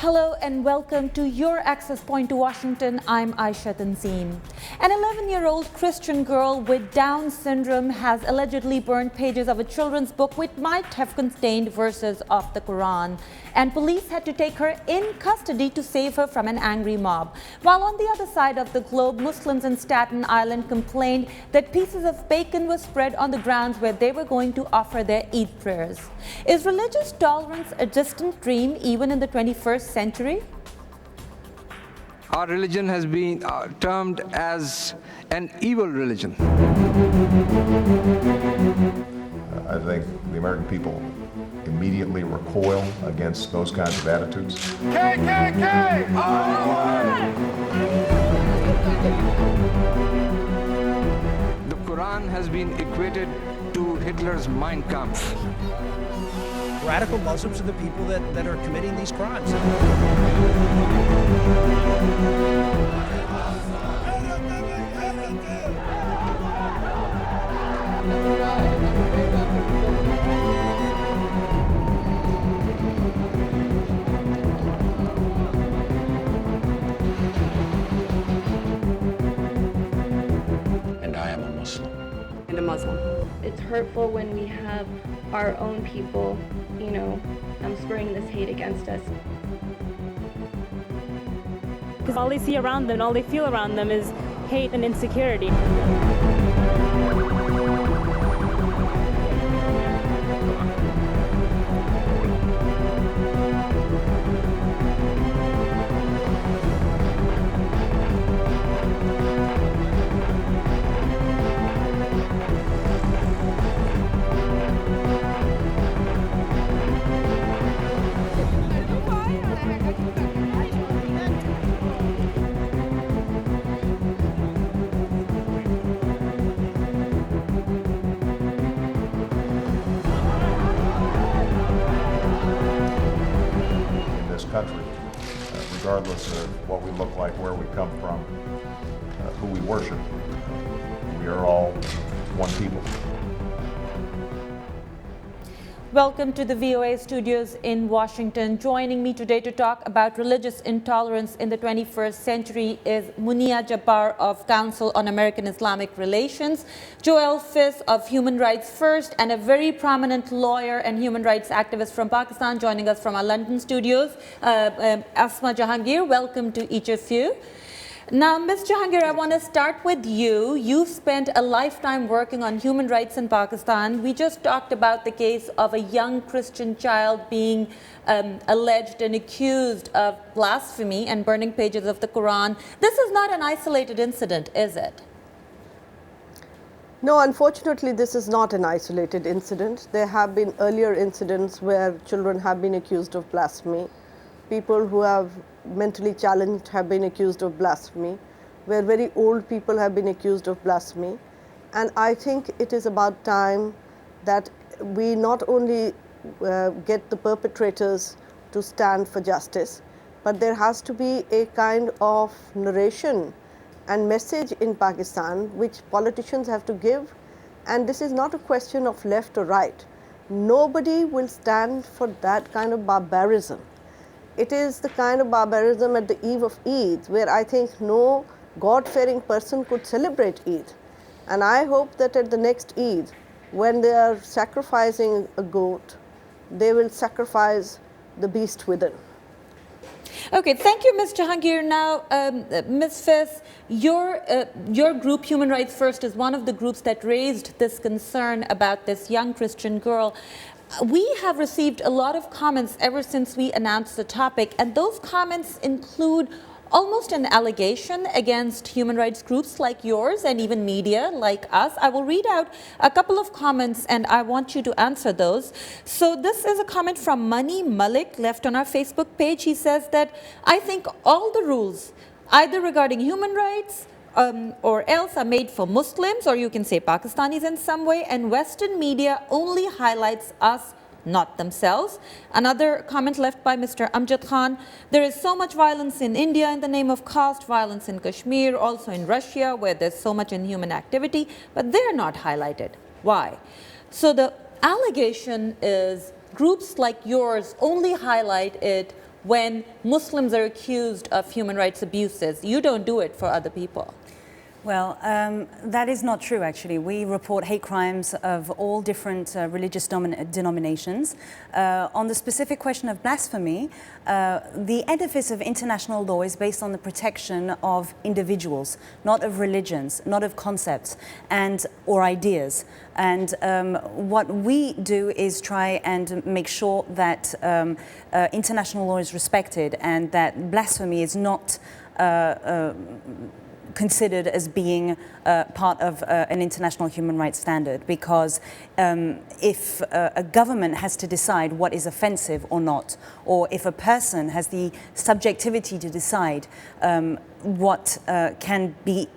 Hello and welcome to your Access Point to Washington. I'm Aisha Tanzim. An 11-year-old Christian girl with Down syndrome has allegedly burned pages of a children's book which might have contained verses of the Quran. And police had to take her in custody to save her from an angry mob. While on the other side of the globe, Muslims in Staten Island complained that pieces of bacon were spread on the grounds where they were going to offer their Eid prayers. Is religious tolerance a distant dream even in the 21st century? Our religion has been termed as an evil religion. I think the American people immediately recoil against those kinds of attitudes. KKK! The Quran has been equated to Hitler's Mein Kampf. Radical Muslims are the people that are committing these crimes. And I am a Muslim. And a Muslim. It's hurtful when we have our own people, spurring this hate against us. Because all they see around them, all they feel around them is hate and insecurity. Country, regardless of what we look like, where we come from, who we worship, we are all one people. Welcome to the VOA studios in Washington. Joining me today to talk about religious intolerance in the 21st century is Munia Jabbar of Council on American Islamic Relations, Joel Fiz of Human Rights First, and a very prominent lawyer and human rights activist from Pakistan joining us from our London studios, Asma Jahangir. Welcome to each of you. Now, Ms. Jahangir, I want to start with you. You've spent a lifetime working on human rights in Pakistan. We just talked about the case of a young Christian child being alleged and accused of blasphemy and burning pages of the Quran. This is not an isolated incident, is it? No, unfortunately, this is not an isolated incident. There have been earlier incidents where children have been accused of blasphemy. People who have mentally challenged have been accused of blasphemy, where very old people have been accused of blasphemy. And I think it is about time that we not only get the perpetrators to stand for justice, but there has to be a kind of narration and message in Pakistan which politicians have to give. And this is not a question of left or right. Nobody will stand for that kind of barbarism. It is the kind of barbarism at the eve of Eid where I think no God-fearing person could celebrate Eid. And I hope that at the next Eid, when they are sacrificing a goat, they will sacrifice the beast within. Okay, thank you, Ms. Jahangir. Now, Ms. Fiz, your group, Human Rights First, is one of the groups that raised this concern about this young Christian girl. We have received a lot of comments ever since we announced the topic, and those comments include almost an allegation against human rights groups like yours and even media like us. I will read out a couple of comments and I want you to answer those. So this is a comment from Mani Malik left on our Facebook page. He says that, I think all the rules, either regarding human rights, or else are made for Muslims, or you can say Pakistanis in some way, and Western media only highlights us, not themselves. Another comment left by Mr. Amjad Khan, there is so much violence in India in the name of caste, violence in Kashmir, also in Russia where there's so much inhuman activity, but they're not highlighted. Why? So the allegation is groups like yours only highlight it when Muslims are accused of human rights abuses. You don't do it for other people. Well, that is not true, actually. We report hate crimes of all different religious denominations. On the specific question of blasphemy, the edifice of international law is based on the protection of individuals, not of religions, not of concepts or ideas. And what we do is try and make sure that international law is respected and that blasphemy is not considered as being part of an international human rights standard, because if a government has to decide what is offensive or not, or if a person has the subjectivity to decide what can be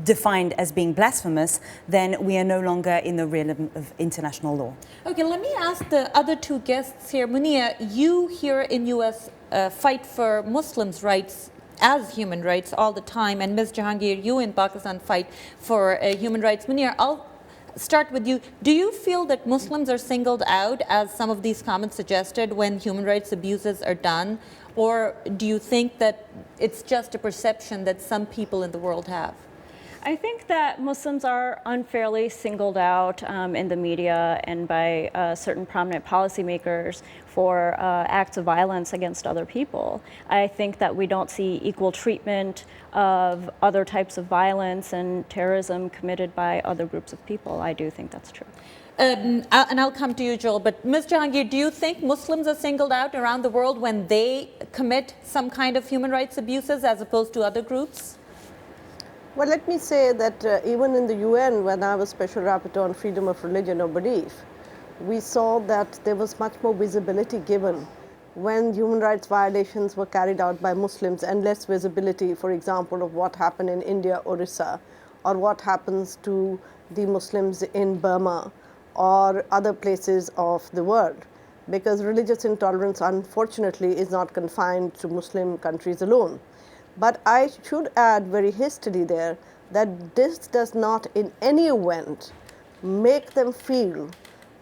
defined as being blasphemous, then we are no longer in the realm of international law. Okay, let me ask the other two guests here. Munia, you here in US fight for Muslims' rights as human rights all the time, and Ms. Jahangir, you in Pakistan fight for human rights. Munir, I'll start with you. Do you feel that Muslims are singled out, as some of these comments suggested, when human rights abuses are done? Or do you think that it's just a perception that some people in the world have? I think that Muslims are unfairly singled out in the media and by certain prominent policymakers for acts of violence against other people. I think that we don't see equal treatment of other types of violence and terrorism committed by other groups of people. I do think that's true. And I'll come to you, Joel, but Ms. Jahangir, do you think Muslims are singled out around the world when they commit some kind of human rights abuses as opposed to other groups? Well, let me say that even in the UN, when I was Special Rapporteur on freedom of religion or belief, we saw that there was much more visibility given when human rights violations were carried out by Muslims, and less visibility, for example, of what happened in India, Orissa, or what happens to the Muslims in Burma or other places of the world. Because religious intolerance, unfortunately, is not confined to Muslim countries alone. But I should add very hastily there that this does not in any event make them feel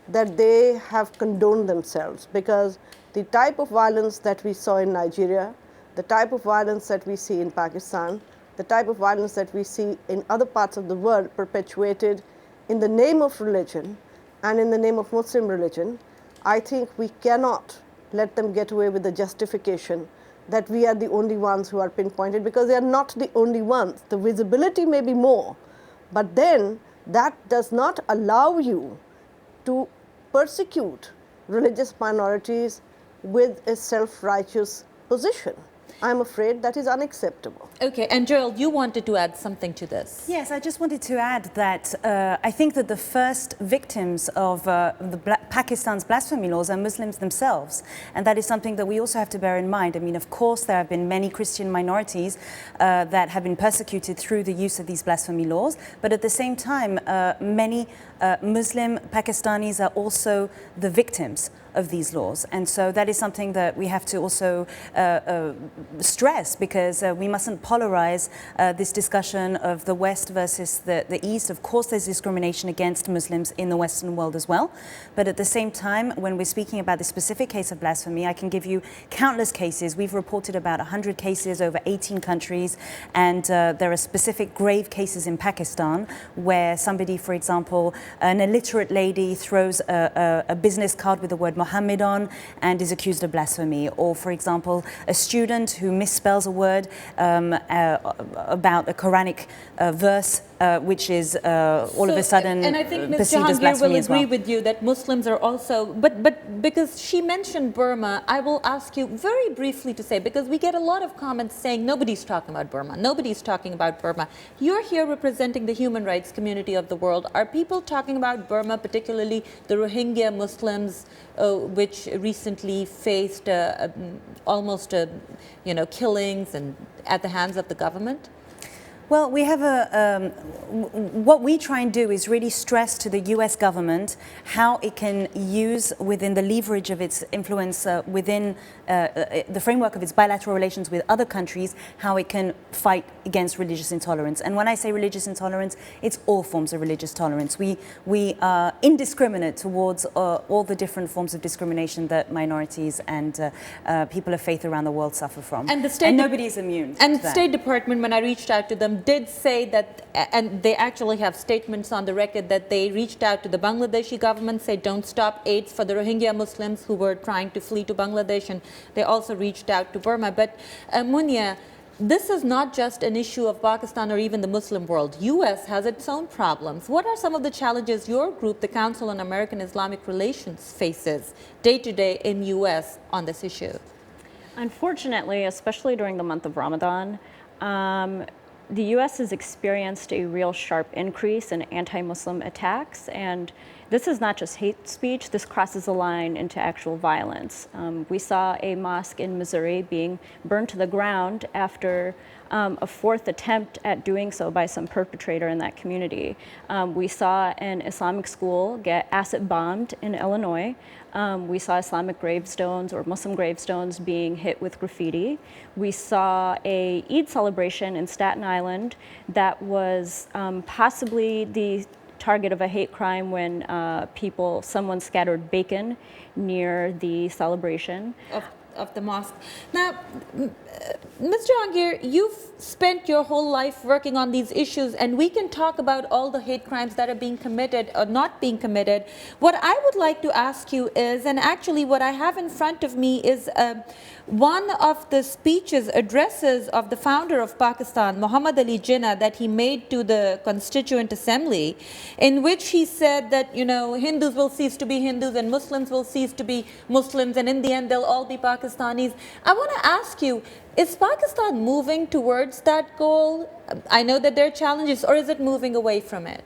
that they have condoned themselves, because the type of violence that we saw in Nigeria, the type of violence that we see in Pakistan, the type of violence that we see in other parts of the world perpetuated in the name of religion and in the name of Muslim religion, I think we cannot let them get away with the justification that we are the only ones who are pinpointed, because they are not the only ones. The visibility may be more, but then that does not allow you to persecute religious minorities with a self-righteous position. I'm afraid that is unacceptable. Okay, and Joel, you wanted to add something to this. Yes, I just wanted to add that I think that the first victims of Pakistan's blasphemy laws are Muslims themselves. And that is something that we also have to bear in mind. I mean, of course, there have been many Christian minorities that have been persecuted through the use of these blasphemy laws. But at the same time, many Muslim Pakistanis are also the victims of these laws. And so that is something that we have to also stress, because we mustn't polarize this discussion of the West versus the East. Of course, there's discrimination against Muslims in the Western world as well. But at the same time, when we're speaking about the specific case of blasphemy, I can give you countless cases. We've reported about 100 cases over 18 countries. And there are specific grave cases in Pakistan where somebody, for example, an illiterate lady throws a business card with the word Muhammad on and is accused of blasphemy. Or, for example, a student who misspells a word about a Quranic verse, which is all of a sudden and I think Ms. perceived as Jahangir blasphemy will as well. agree with you that Muslims are also, but because she mentioned Burma, I will ask you very briefly to say, because we get a lot of comments saying nobody's talking about Burma, nobody's talking about Burma. You're here representing the human rights community of the world. Are people talking about Burma, particularly the Rohingya Muslims, which recently faced almost killings and at the hands of the government? Well, we have what we try and do is really stress to the US government how it can use within the leverage of its influence within the framework of its bilateral relations with other countries, how it can fight against religious intolerance. And when I say religious intolerance, it's all forms of religious tolerance. We are indiscriminate towards all the different forms of discrimination that minorities and people of faith around the world suffer from. And nobody is immune. And to the that. State Department, when I reached out to them, did say that, and they actually have statements on the record that they reached out to the Bangladeshi government, said don't stop aids for the Rohingya Muslims who were trying to flee to Bangladesh, and they also reached out to Burma. But Munia, this is not just an issue of Pakistan or even the Muslim world. U.S. has its own problems. What are some of the challenges your group, the Council on American Islamic Relations, faces day to day in U.S. on this issue? Unfortunately, especially during the month of Ramadan, the U.S. has experienced a real sharp increase in anti-Muslim attacks, and this is not just hate speech, this crosses a line into actual violence. We saw a mosque in Missouri being burned to the ground after a fourth attempt at doing so by some perpetrator in that community. We saw an Islamic school get acid bombed in Illinois. We saw Islamic gravestones or Muslim gravestones being hit with graffiti. We saw a Eid celebration in Staten Island that was possibly the target of a hate crime when someone scattered bacon near the celebration. Of the mosque. Now, Ms. Jahangir, you've spent your whole life working on these issues, and we can talk about all the hate crimes that are being committed or not being committed. What I would like to ask you is, and actually what I have in front of me is one of the addresses of the founder of Pakistan, Muhammad Ali Jinnah, that he made to the Constituent Assembly, in which he said that, you know, Hindus will cease to be Hindus and Muslims will cease to be Muslims, and in the end they'll all be Pakistanis. I want to ask you, is Pakistan moving towards that goal? I know that there are challenges, or is it moving away from it?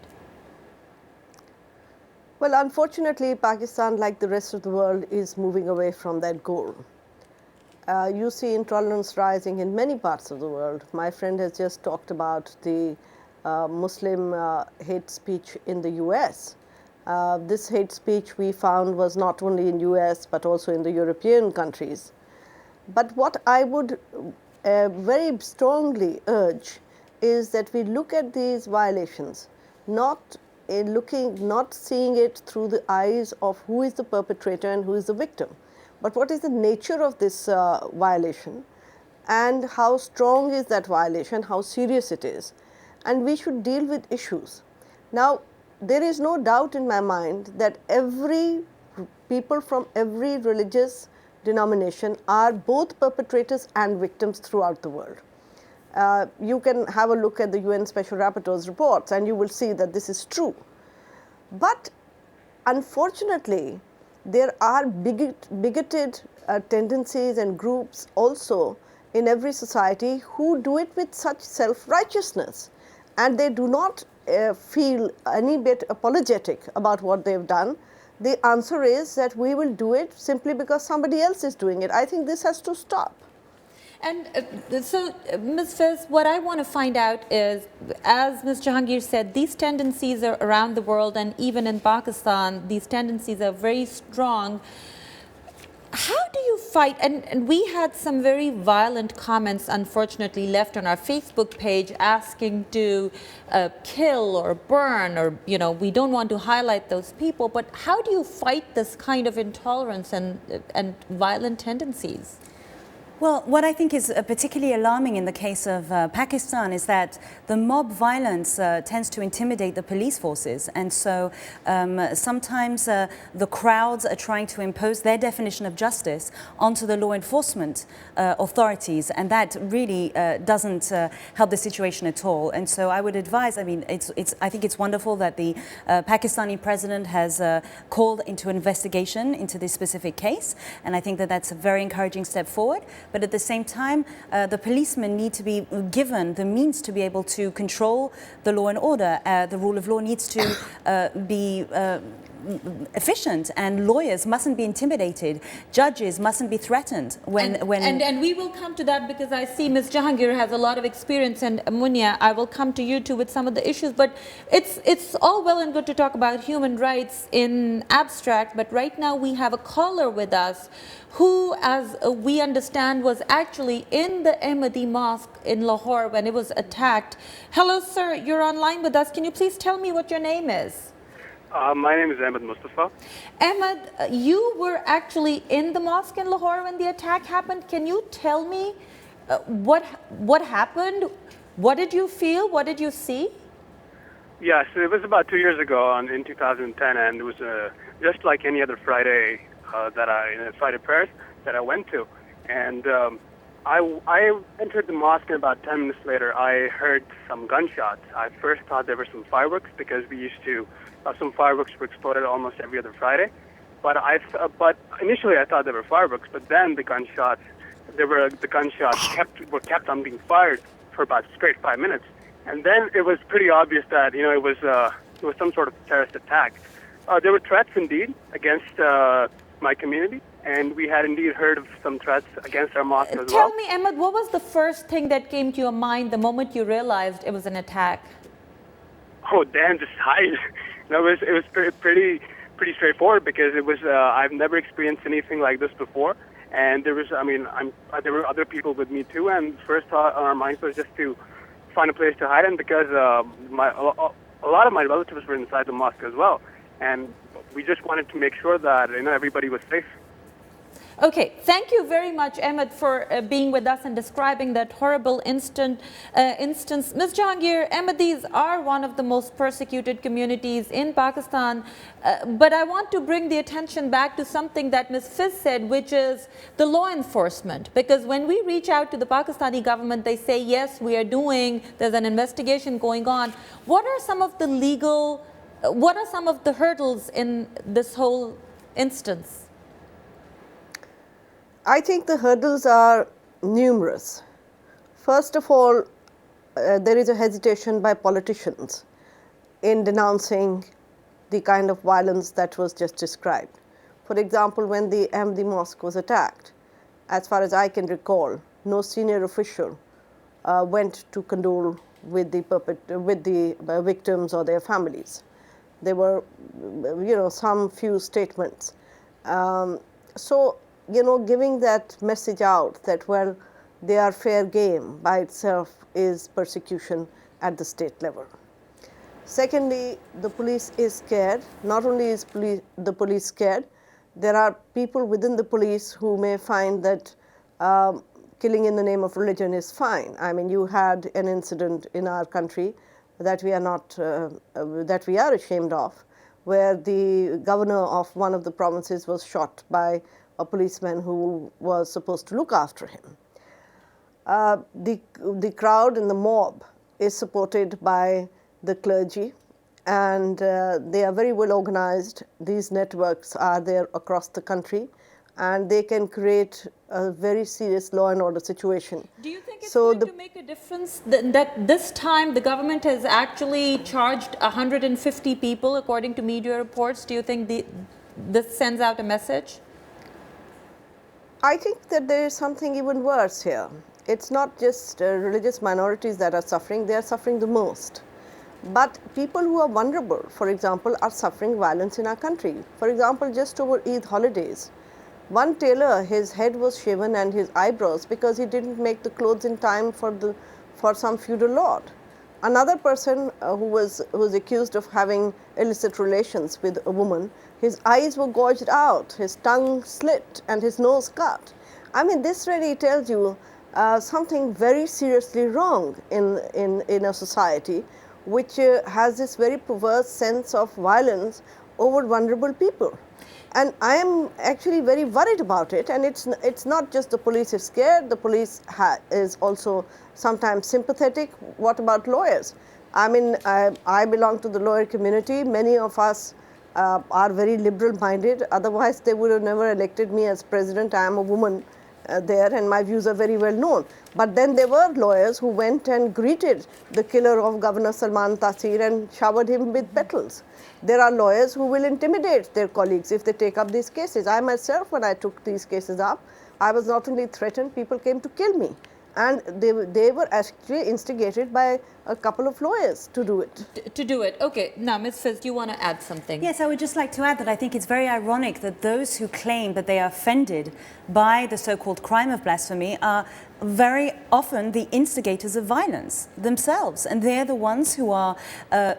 Well, unfortunately, Pakistan, like the rest of the world, is moving away from that goal. You see intolerance rising in many parts of the world. My friend has just talked about the Muslim hate speech in the US. This hate speech we found was not only in US but also in the European countries. But what I would very strongly urge is that we look at these violations not seeing it through the eyes of who is the perpetrator and who is the victim, but what is the nature of this violation and how strong is that violation, how serious it is, and we should deal with issues. Now, there is no doubt in my mind that people from every religious denomination are both perpetrators and victims throughout the world. You can have a look at the UN Special Rapporteur's reports and you will see that this is true. But unfortunately, there are bigoted tendencies and groups also in every society who do it with such self-righteousness, and they do not feel any bit apologetic about what they've done. The answer is that we will do it simply because somebody else is doing it. I think this has to stop. And so, Ms. Fiz, what I want to find out is, as Ms. Jahangir said, these tendencies are around the world, and even in Pakistan, these tendencies are very strong. How do you fight? And we had some very violent comments, unfortunately, left on our Facebook page asking to kill or burn, or, you know, we don't want to highlight those people. But how do you fight this kind of intolerance and violent tendencies? Well, what I think is particularly alarming in the case of Pakistan is that the mob violence tends to intimidate the police forces. And so sometimes the crowds are trying to impose their definition of justice onto the law enforcement authorities. And that really doesn't help the situation at all. And so I would advise, I mean, I think it's wonderful that the Pakistani president has called into investigation into this specific case. And I think that that's a very encouraging step forward. But at the same time, the policemen need to be given the means to be able to control the law and order. The rule of law needs to be efficient, and lawyers mustn't be intimidated. Judges mustn't be threatened and we will come to that because I see Ms. Jahangir has a lot of experience, and Munia, I will come to you too with some of the issues. But it's all well and good to talk about human rights in abstract, but right now we have a caller with us who, as we understand, was actually in the Ahmadi Mosque in Lahore when it was attacked. Hello, sir. You're online with us. Can you please tell me what your name is? My name is Ahmed Mustafa. Ahmed, you were actually in the mosque in Lahore when the attack happened. Can you tell me what happened? What did you feel? What did you see? Yes, it was about 2 years ago in 2010, and it was just like any other Friday Friday prayers that I went to. And I entered the mosque, and about 10 minutes later, I heard some gunshots. I first thought there were some fireworks because we used to some fireworks were exploded almost every other Friday. But initially I thought they were fireworks. But then the gunshots kept on being fired for about straight 5 minutes. And then it was pretty obvious that it was some sort of terrorist attack. There were threats indeed against my community, and we had indeed heard of some threats against our mosque as well. Tell me, Ahmed, what was the first thing that came to your mind the moment you realized it was an attack? Oh, damn, just hide. No, it was pretty straightforward because it was I've never experienced anything like this before, and there were other people with me too, and first thought on our minds was just to find a place to hide in because a lot of my relatives were inside the mosque as well, and we just wanted to make sure that everybody was safe. Okay, thank you very much, Ahmed, for being with us and describing that horrible instance. Ms. Jahangir, Ahmadis are one of the most persecuted communities in Pakistan, but I want to bring the attention back to something that Ms. Fiz said, which is the law enforcement. Because when we reach out to the Pakistani government, they say, yes, we are there's an investigation going on. What are some of the hurdles in this whole instance? I think the hurdles are numerous. First of all, there is a hesitation by politicians in denouncing the kind of violence that was just described. For example, when the Ahmadi Mosque was attacked, as far as I can recall, no senior official went to condole with the victims or their families. There were, some few statements. Giving that message out that, well, they are fair game by itself is persecution at the state level. Secondly, the police is scared. Not only is the police scared, there are people within the police who may find that killing in the name of religion is fine. I mean, you had an incident in our country that we are ashamed of, where the governor of one of the provinces was shot by a policeman who was supposed to look after him. The crowd and the mob is supported by the clergy, and they are very well organized. These networks are there across the country, and they can create a very serious law and order situation. Do you think it's going to make a difference that this time the government has actually charged 150 people, according to media reports? Do you think this sends out a message? I think that there is something even worse here. It's not just religious minorities that are suffering, they are suffering the most. But people who are vulnerable, for example, are suffering violence in our country. For example, just over Eid holidays, one tailor, his head was shaven and his eyebrows because he didn't make the clothes in time for some feudal lord. Another person who was accused of having illicit relations with a woman, his eyes were gouged out, his tongue slit, and his nose cut. I mean, this really tells you something very seriously wrong in a society which has this very perverse sense of violence over vulnerable people. And I am actually very worried about it, and it's not just the police is scared, the police is also sometimes sympathetic. What about lawyers? I mean, I belong to the lawyer community. Many of us are very liberal minded, otherwise they would have never elected me as president. I am a woman there, and my views are very well known. But then there were lawyers who went and greeted the killer of Governor Salman Taseer and showered him with petals. There are lawyers who will intimidate their colleagues if they take up these cases. I myself, when I took these cases up, I was not only threatened, people came to kill me. And they were actually instigated by a couple of lawyers to do it. To do it. Okay. Now, Ms. Fizz, do you want to add something? Yes, I would just like to add that I think it's very ironic that those who claim that they are offended by the so-called crime of blasphemy are very often the instigators of violence themselves. And they're the ones who are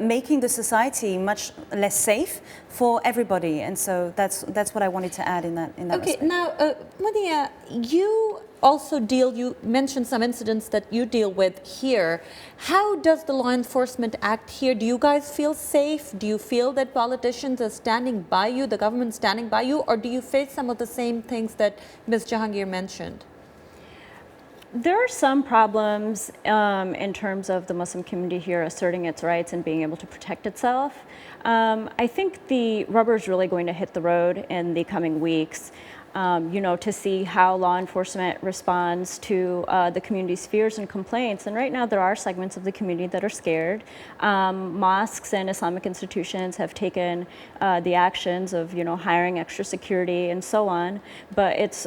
making the society much less safe for everybody. And so that's what I wanted to add in that Okay. respect. Now, Munia, you also you mentioned some incidents that you deal with here. How does the law enforcement act here? Do you guys feel safe? Do you feel that politicians are standing by you, the government standing by you, or do you face some of the same things that Ms. Jahangir mentioned? There are some problems in terms of the Muslim community here asserting its rights and being able to protect itself. I think the rubber is really going to hit the road in the coming weeks. To see how law enforcement responds to the community's fears and complaints. And right now there are segments of the community that are scared. Mosques and Islamic institutions have taken the actions of, hiring extra security and so on. But it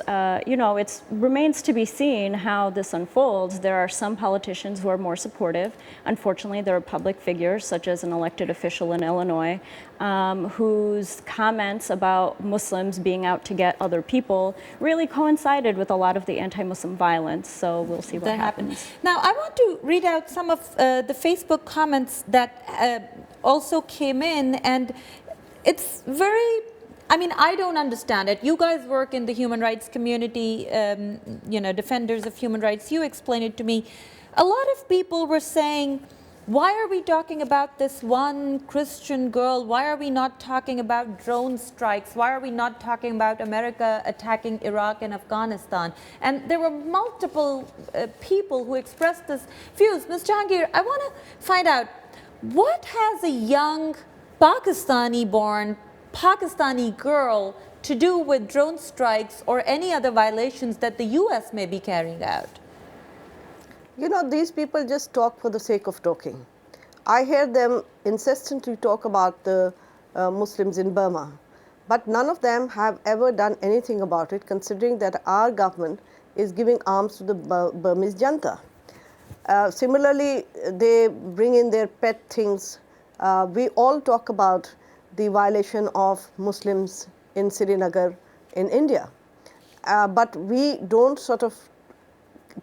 remains to be seen how this unfolds. There are some politicians who are more supportive. Unfortunately, there are public figures, such as an elected official in Illinois, whose comments about Muslims being out to get other people really coincided with a lot of the anti-Muslim violence. So we'll see what happens. Now, I want to read out some of the Facebook comments that also came in, and it's very, I don't understand it. You guys work in the human rights community, defenders of human rights. You explain it to me. A lot of people were saying, why are we talking about this one Christian girl? Why are we not talking about drone strikes? Why are we not talking about America attacking Iraq and Afghanistan? And there were multiple people who expressed this views. Ms. Jahangir, I want to find out, what has a young Pakistani-born Pakistani girl to do with drone strikes or any other violations that the U.S. may be carrying out? These people just talk for the sake of talking. I hear them incessantly talk about the Muslims in Burma, but none of them have ever done anything about it, considering that our government is giving arms to the Burmese Janta. Similarly, they bring in their pet things. We all talk about the violation of Muslims in Srinagar in India, but we don't sort of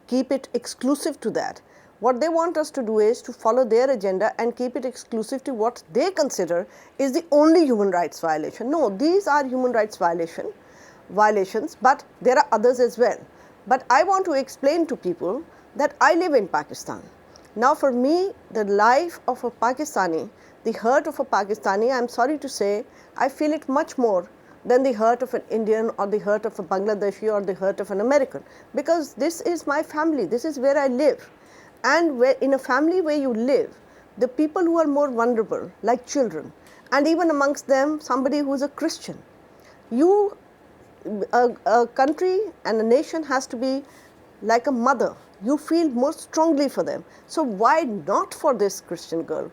keep it exclusive to that. What they want us to do is to follow their agenda and keep it exclusive to what they consider is the only human rights violation. No, these are human rights violations, but there are others as well. But I want to explain to people that I live in Pakistan. Now, for me, the life of a Pakistani, the hurt of a Pakistani, I'm sorry to say, I feel it much more than the hurt of an Indian or the hurt of a Bangladeshi or the hurt of an American, because this is my family, this is where I live. And in a family where you live, the people who are more vulnerable, like children, and even amongst them somebody who is a Christian, a country and a nation has to be like a mother. You feel more strongly for them. So why not for this Christian girl?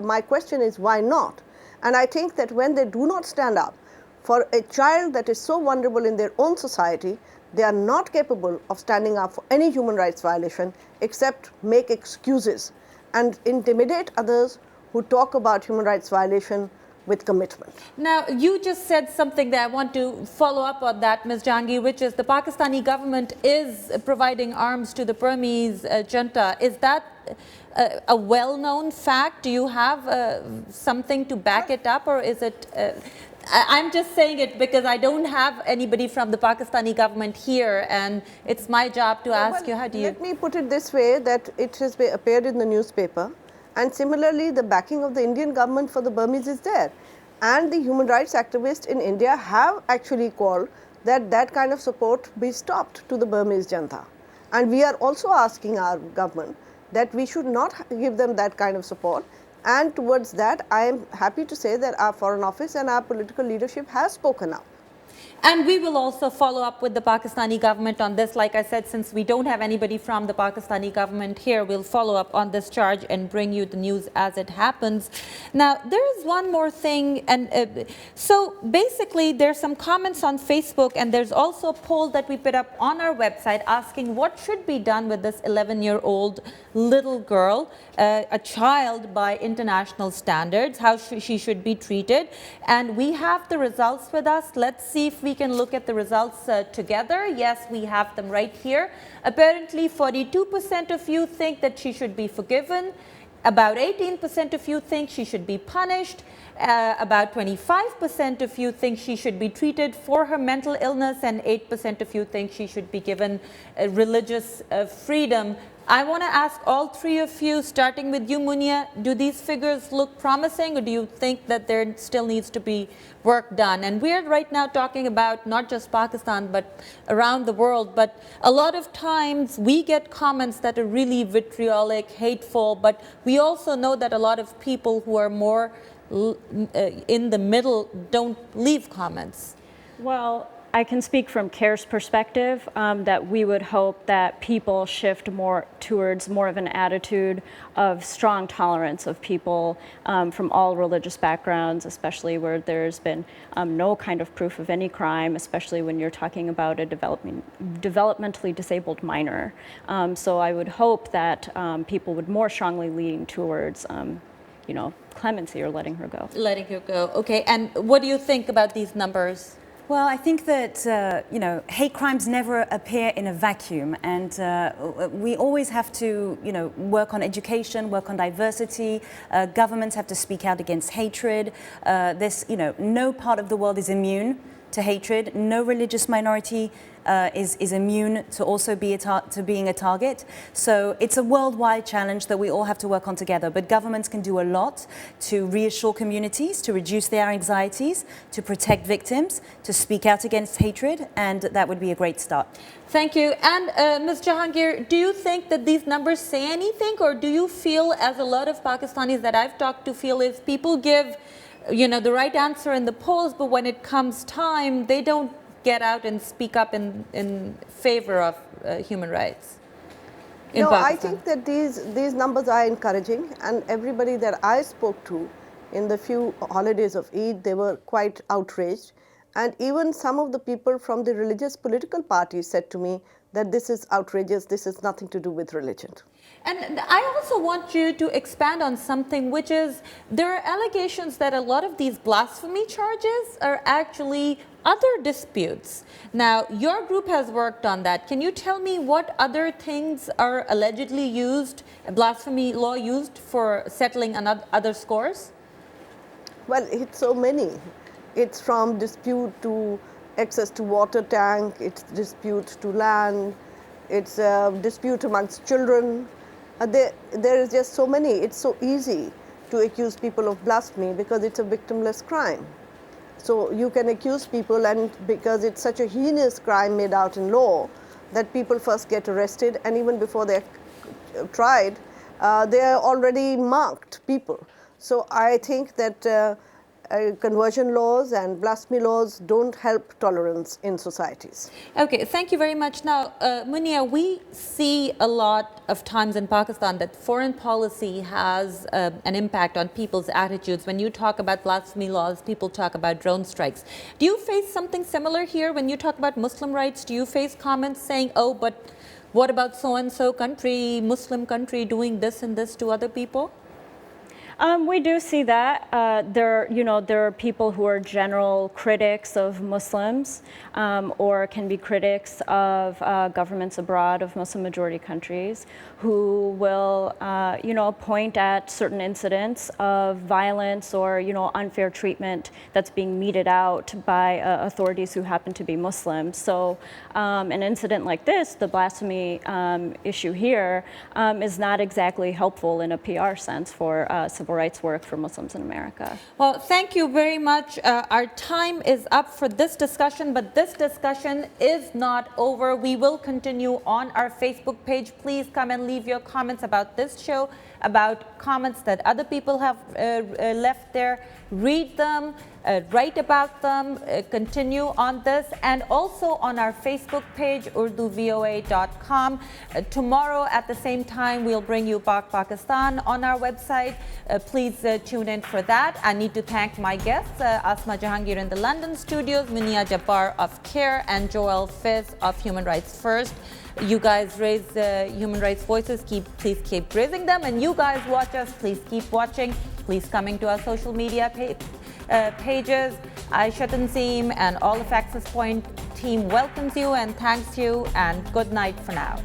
My question is, why not? And I think that when they do not stand up for a child that is so vulnerable in their own society, they are not capable of standing up for any human rights violation except make excuses and intimidate others who talk about human rights violation with commitment. Now, you just said something that I want to follow up on that, Ms. Jahangir, which is the Pakistani government is providing arms to the Burmese junta. Is that a well-known fact? Do you have something to back it up, or is it... I'm just saying it because I don't have anybody from the Pakistani government here, and it's my job to ask you, how do you... Let me put it this way, that it has appeared in the newspaper, and similarly the backing of the Indian government for the Burmese is there. And the human rights activists in India have actually called that that kind of support be stopped to the Burmese Janta. And we are also asking our government that we should not give them that kind of support. And towards that, I am happy to say that our Foreign Office and our political leadership has spoken up. And we will also follow up with the Pakistani government on this. Like I said, since we don't have anybody from the Pakistani government here, we'll follow up on this charge and bring you the news as it happens. Now, there is one more thing. And so basically, there's some comments on Facebook, and there's also a poll that we put up on our website asking what should be done with this 11-year-old little girl, a child by international standards, how she should be treated. And we have the results with us. Let's see if we can look at the results together. Yes, we have them right here. Apparently, 42% of you think that she should be forgiven. About 18% of you think she should be punished. About 25% of you think she should be treated for her mental illness, and 8% of you think she should be given religious freedom. I want to ask all three of you, starting with you, Munia, do these figures look promising, or do you think that there still needs to be work done? And we're right now talking about not just Pakistan, but around the world. But a lot of times we get comments that are really vitriolic, hateful, but we also know that a lot of people who are more in the middle don't leave comments. Well, I can speak from CARE's perspective that we would hope that people shift more towards more of an attitude of strong tolerance of people from all religious backgrounds, especially where there's been no kind of proof of any crime, especially when you're talking about a developmentally disabled minor. So I would hope that people would more strongly lean towards clemency or letting her go. Letting her go. Okay. And what do you think about these numbers? Well, I think that, hate crimes never appear in a vacuum, and we always have to, work on education, work on diversity. Governments have to speak out against hatred. No part of the world is immune to hatred. No religious minority is immune to also being a target. So it's a worldwide challenge that we all have to work on together. But governments can do a lot to reassure communities, to reduce their anxieties, to protect victims, to speak out against hatred, and that would be a great start. Thank you. And Ms. Jahangir, do you think that these numbers say anything, or do you feel, as a lot of Pakistanis that I've talked to feel, is people give the right answer in the polls, but when it comes time, they don't get out and speak up in favor of human rights in Pakistan? I think that these numbers are encouraging, and everybody that I spoke to in the few holidays of Eid, they were quite outraged. And even some of the people from the religious political parties said to me that this is outrageous, this has nothing to do with religion. And I also want you to expand on something, which is there are allegations that a lot of these blasphemy charges are actually other disputes. Now, your group has worked on that. Can you tell me what other things are allegedly used, blasphemy law used for settling other scores? Well, it's so many. It's from dispute to access to water tank, it's dispute to land, it's a dispute amongst children. There is just so many. It's so easy to accuse people of blasphemy because it's a victimless crime. So you can accuse people, and because it's such a heinous crime made out in law, that people first get arrested, and even before they're tried, they are already marked people. So I think that conversion laws and blasphemy laws don't help tolerance in societies. Okay, thank you very much. Now, Munia, we see a lot of times in Pakistan that foreign policy has an impact on people's attitudes. When you talk about blasphemy laws, people talk about drone strikes. Do you face something similar here when you talk about Muslim rights? Do you face comments saying, oh, but what about so-and-so country, Muslim country, doing this and this to other people? We do see that. There are people who are general critics of Muslims or can be critics of governments abroad of Muslim-majority countries who will, point at certain incidents of violence or, unfair treatment that's being meted out by authorities who happen to be Muslim. So an incident like this, the blasphemy issue here, is not exactly helpful in a PR sense for civil rights work for Muslims in America. Well, thank you very much. Our time is up for this discussion, but this discussion is not over. We will continue on our Facebook page. Please come and leave your comments about this show, about comments that other people have left there. Read them, write about them, continue on this, and also on our Facebook page, urduvoa.com. Tomorrow at the same time, we'll bring you Pakistan on our website. Please tune in for that. I need to thank my guests, Asma Jahangir in the London studios, Munia Jabbar of CARE, and Joel Fiz of Human Rights First. You guys raise human rights voices. Please keep raising them. And you guys watch us. Please keep watching. Please coming to our social media pages. Aisha Tanseem and all of Access Point team welcomes you and thanks you. And good night for now.